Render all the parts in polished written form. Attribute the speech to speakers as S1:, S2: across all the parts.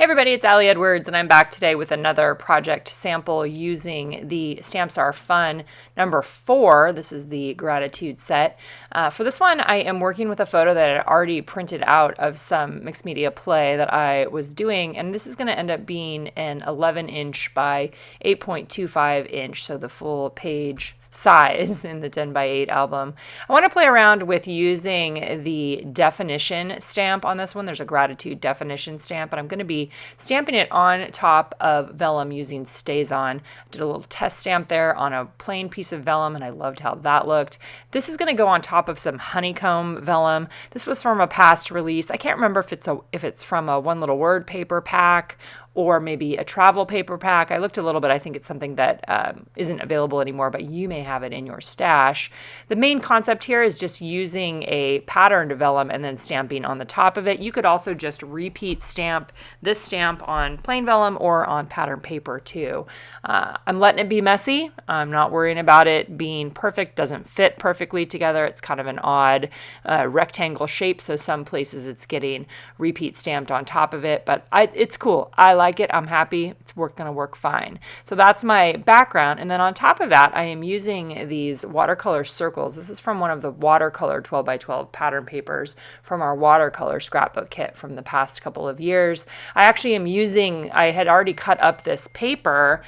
S1: Hey everybody, it's Allie Edwards, and I'm back today with another project sample using the Stamps Are Fun number 4. This is the gratitude set. For this one, I am working with a photo that I had already printed out of some mixed media play that I was doing, and this is going to end up being an 11-inch by 8.25 inch, so the full page size in the 10 by 8 album. I want to play around with using the definition stamp on this one. There's a gratitude definition stamp, and I'm going to be stamping it on top of vellum using StazOn. I did a little test stamp there on a plain piece of vellum, and I loved how that looked. This is going to go on top of some honeycomb vellum. This was from a past release. I can't remember if it's from a One Little Word paper pack or maybe a travel paper pack. I looked a little bit. I think it's something that isn't available anymore, but you may have it in your stash. The main concept here is just using a patterned vellum and then stamping on the top of it. You could also just repeat stamp this stamp on plain vellum or on patterned paper too. I'm letting it be messy. I'm not worrying about it being perfect. Doesn't fit perfectly together. It's kind of an odd rectangle shape, so some places it's getting repeat stamped on top of it, but it's cool. I like it. I'm happy. It's going to work fine. So that's my background. And then on top of that, I am using these watercolor circles. This is from one of the watercolor 12 by 12 pattern papers from our watercolor scrapbook kit from the past couple of years. I had already cut up this paper,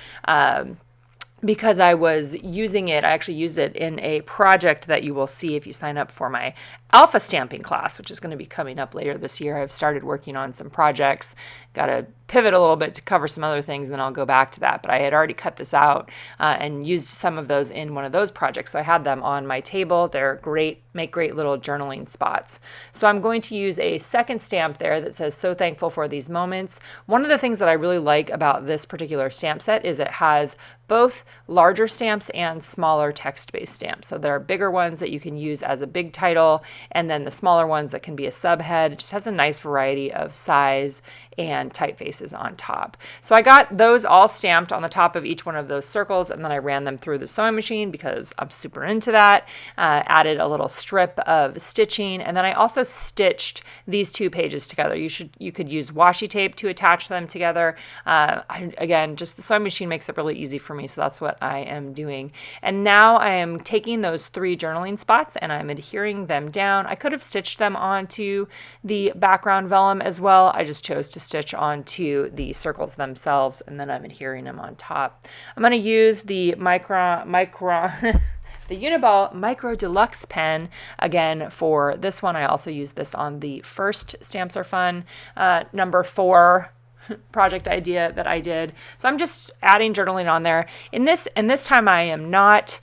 S1: because I was using it. I actually used it in a project that you will see if you sign up for my alpha stamping class, which is going to be coming up later this year. I've started working on some projects. Got to pivot a little bit to cover some other things, and then I'll go back to that. But I had already cut this out and used some of those in one of those projects. So I had them on my table. They're great, make great little journaling spots. So I'm going to use a second stamp there that says, "So thankful for these moments." One of the things that I really like about this particular stamp set is it has both larger stamps and smaller text-based stamps. So there are bigger ones that you can use as a big title, and then the smaller ones that can be a subhead. It just has a nice variety of size and typefaces on top. So I got those all stamped on the top of each one of those circles, and then I ran them through the sewing machine because I'm super into that. Added a little strip of stitching, and then I also stitched these two pages together. You could use washi tape to attach them together. Again, just the sewing machine makes it really easy for me, so that's what I am doing. And now I am taking those 3 journaling spots and I'm adhering them down. I could have stitched them onto the background vellum as well. I just chose to stitch onto the circles themselves, and then I'm adhering them on top. I'm going to use the the Uniball Micro Deluxe pen again for this one. I also used this on the first Stamps Are Fun number 4 project idea that I did. So I'm just adding journaling on there. In this time I am not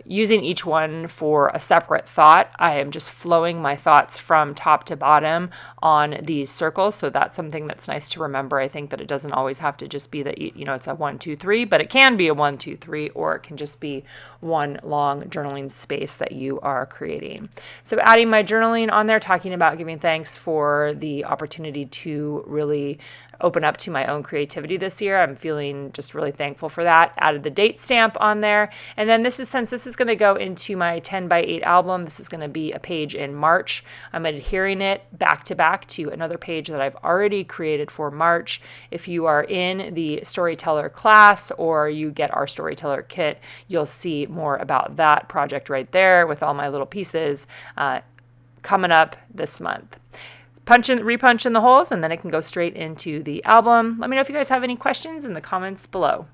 S1: using each one for a separate thought. I am just flowing my thoughts from top to bottom on these circles. So that's something that's nice to remember. I think that it doesn't always have to just be that, it's a 1, 2, 3, but it can be a 1, 2, 3, or it can just be one long journaling space that you are creating. So adding my journaling on there, talking about giving thanks for the opportunity to really open up to my own creativity this year. I'm feeling just really thankful for that. Added the date stamp on there. And then since this is going to go into my 10 by 8 album, this is going to be a page in March. I'm adhering it back to back to another page that I've already created for March. If you are in the Storyteller class or you get our Storyteller kit, you'll see more about that project right there with all my little pieces coming up this month. Repunch in the holes, and then it can go straight into the album. Let me know if you guys have any questions in the comments below.